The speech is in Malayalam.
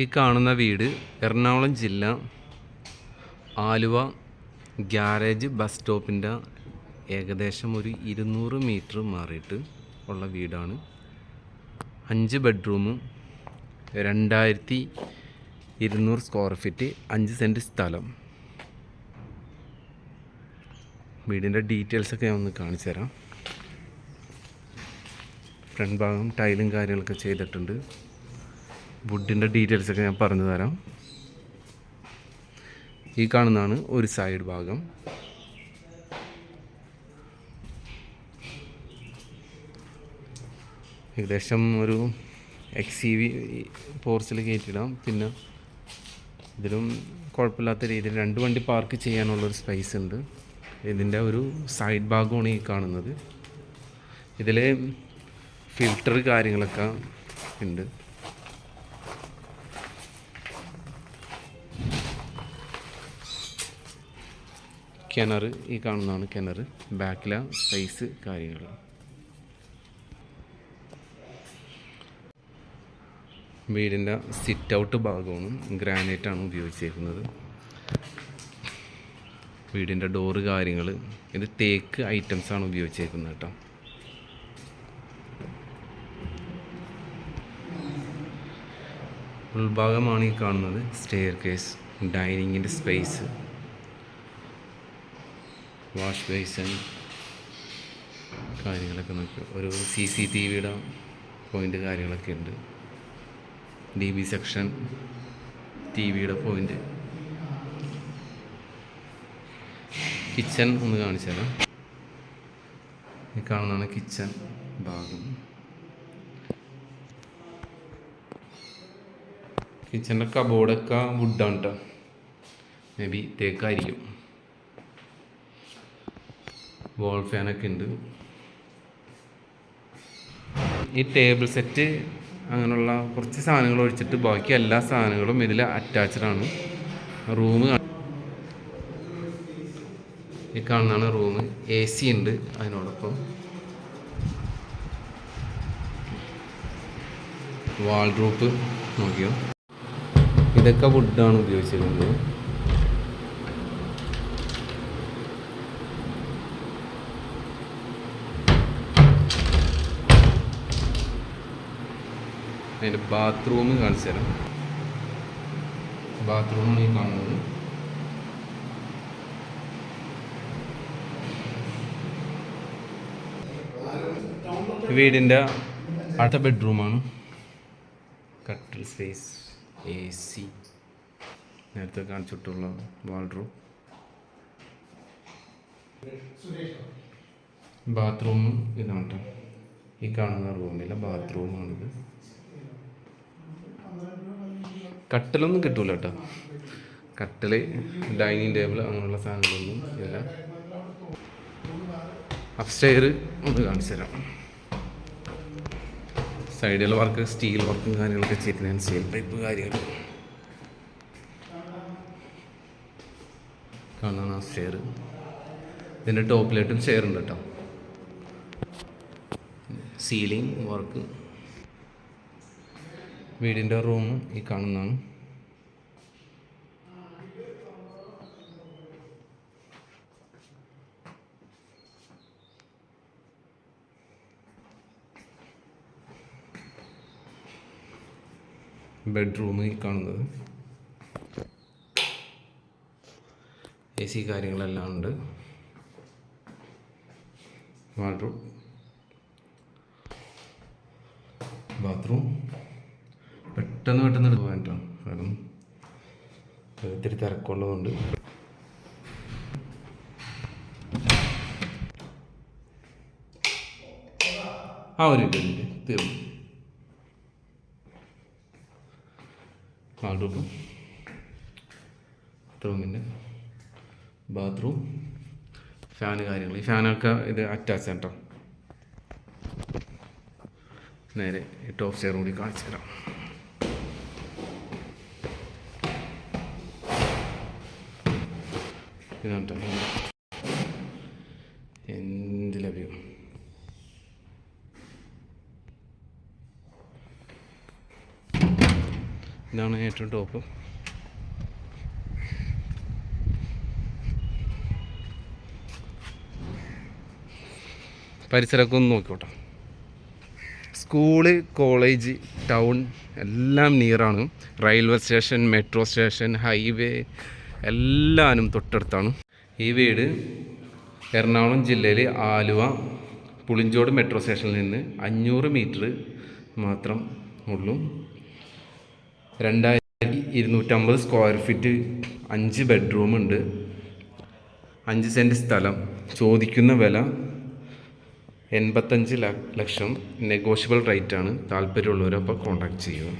ഈ കാണുന്ന വീട് എറണാകുളം ജില്ല ആലുവ ഗ്യാരേജ് ബസ് സ്റ്റോപ്പിൻ്റെ ഏകദേശം ഒരു 200 മീറ്റർ മാറിയിട്ട് ഉള്ള വീടാണ്. 5 ബെഡ്റൂമും 2200 സ്ക്വയർ ഫീറ്റ്, 5 സെൻറ്റ് സ്ഥലം. വീടിൻ്റെ ഡീറ്റെയിൽസൊക്കെ ഞാൻ ഒന്ന് കാണിച്ചു തരാം. ഫ്രണ്ട് ഭാഗം ടൈലും കാര്യങ്ങളൊക്കെ ചെയ്തിട്ടുണ്ട്. വുഡിൻ്റെ ഡീറ്റെയിൽസൊക്കെ ഞാൻ പറഞ്ഞു തരാം. ഈ കാണുന്നതാണ് ഒരു സൈഡ് ഭാഗം. ഏകദേശം ഒരു XCV പോർച്ചിൽ കയറ്റിയിടാം. പിന്നെ ഇതിലും കുഴപ്പമില്ലാത്ത രീതിയിൽ 2 വണ്ടി പാർക്ക് ചെയ്യാനുള്ളൊരു സ്പേസ് ഉണ്ട്. ഇതിൻ്റെ ഒരു സൈഡ് ഭാഗമാണ് ഈ കാണുന്നത്. ഇതിൽ ഫിൽറ്റർ കാര്യങ്ങളൊക്കെ ഉണ്ട്. കിണർ ഈ കാണുന്നതാണ് കിണർ. ബാക്കിലെ സ്പേസ് കാര്യങ്ങൾ. വീടിൻ്റെ സിറ്റ് ഔട്ട് ഭാഗമാണ് ഗ്രാനൈറ്റാണ് ഉപയോഗിച്ചേക്കുന്നത്. വീടിൻ്റെ ഡോറ് കാര്യങ്ങൾ ഇത് തേക്ക് ഐറ്റംസാണ് ഉപയോഗിച്ചേക്കുന്നത് കേട്ടോ. ഉൾഭാഗമാണ് ഈ കാണുന്നത്. സ്റ്റെയർ കേസ്, ഡൈനിങ്ങിൻ്റെ സ്പേസ്, വാഷ് ബേസിൻ കാര്യങ്ങളൊക്കെ നോക്കി. ഒരു CCTVയുടെ പോയിൻ്റ് കാര്യങ്ങളൊക്കെ ഉണ്ട്. DB സെക്ഷൻ, TVയുടെ പോയിൻ്റ്. കിച്ചൺ ഒന്ന് കാണിച്ചു തരാം. ഈ കാണുന്നതാണ് കിച്ചൺ ഭാഗം. കിച്ചൻ്റെ കബോർഡൊക്കെ വുഡാണ് കേട്ടോ. May be തേക്കായിരിക്കും. വാൾ ഫാനൊക്കെ ഉണ്ട്. ഈ ടേബിൾ സെറ്റ് അങ്ങനെയുള്ള കുറച്ച് സാധനങ്ങൾ ഒഴിച്ചിട്ട് ബാക്കി എല്ലാ സാധനങ്ങളും ഇതിൽ അറ്റാച്ച്ഡാണ്. റൂം ഈ കാണുന്നതാണ് റൂം. AC ഉണ്ട് അതിനോടൊപ്പം. വാൾഡ്രോപ്പ് നോക്കിയോ. ഇതൊക്കെ വുഡാണ് ഉപയോഗിച്ചിരുന്നത്. അതിൻ്റെ ബാത്റൂം കാണിച്ചു തരാം. ബാത്റൂമാണ് ഈ കാണുന്നത്. വീടിൻ്റെ അടുത്ത ബെഡ്റൂമാണ്. കട്ടിൽ സ്പേസ്, AC, നേരത്തെ കാണിച്ചിട്ടുള്ള വാൾഡ്രോബ്. ബാത്റൂം ഇതാണ് കേട്ടോ. ഈ കാണുന്ന റൂമിലെ ബാത്റൂമാണിത്. കട്ടിലൊന്നും കിട്ടൂല കേട്ടോ. കട്ടിൽ, ഡൈനിങ് ടേബിൾ അങ്ങനെയുള്ള സാധനങ്ങളൊന്നും ഇല്ല. അപ്സ്റ്റെയർ ഒന്ന് കാണിച്ചു തരാം. സൈഡിലെ വർക്ക് സ്റ്റീൽ വർക്കും കാര്യങ്ങളൊക്കെ ചെയ്തിട്ട് സ്റ്റീൽ പൈപ്പ് കാര്യങ്ങൾ കാണാൻ. അപ്സ്റ്റെയർ ഇതിൻ്റെ ടോപ്പിലായിട്ടും സ്റ്റെയർ ഉണ്ട് കേട്ടോ. Ceiling work. വീടിൻ്റെ റൂം ഈ കാണുന്നതാണ്. ബെഡ്റൂം ഈ കാണുന്നത്. AC കാര്യങ്ങളെല്ലാം ഉണ്ട്. Wardrobe, bathroom. പെട്ടെന്ന് എടുത്ത് പോകാൻ കേട്ടോ. കാരണം ഇത്തിരി തിരക്കുള്ളതുകൊണ്ട്. ഒരു തീർന്നു. വാർഡ്രോബ്, റൂമിൻ്റെ ബാത്റൂം, ഫാന് കാര്യങ്ങൾ. ഈ ഫാനൊക്കെ ഇത് അറ്റാച്ച് കേട്ടോ. നേരെ ടോപ്പ് സ്റ്റെയർ കൂടി കാണിച്ചു തരാം. ഇതാണ് എന്ത് ലഭ്യം. ഇതാണ് ഏറ്റവും ടോപ്പ്. പരിസരമൊക്കെ ഒന്ന് നോക്കിക്കോട്ടെ. സ്കൂള്, കോളേജ്, ടൗൺ എല്ലാം നിയറാണ്. Railway station, metro station, highway എല്ലാനും തൊട്ടടുത്താണ്. ഈ വീട് എറണാകുളം ജില്ലയിൽ ആലുവ പുളിഞ്ചോട് മെട്രോ സ്റ്റേഷനിൽ നിന്ന് 500 മീറ്റർ മാത്രം ഉള്ളൂ. 2250 സ്ക്വയർ ഫീറ്റ്, 5 ബെഡ്റൂം ഉണ്ട്, 5 സെൻറ്റ് സ്ഥലം. ചോദിക്കുന്ന വില 85 ലക്ഷം. നെഗോഷ്യബിൾ റേറ്റാണ്. താല്പര്യമുള്ളവരപ്പോൾ കോൺടാക്ട് ചെയ്യുക.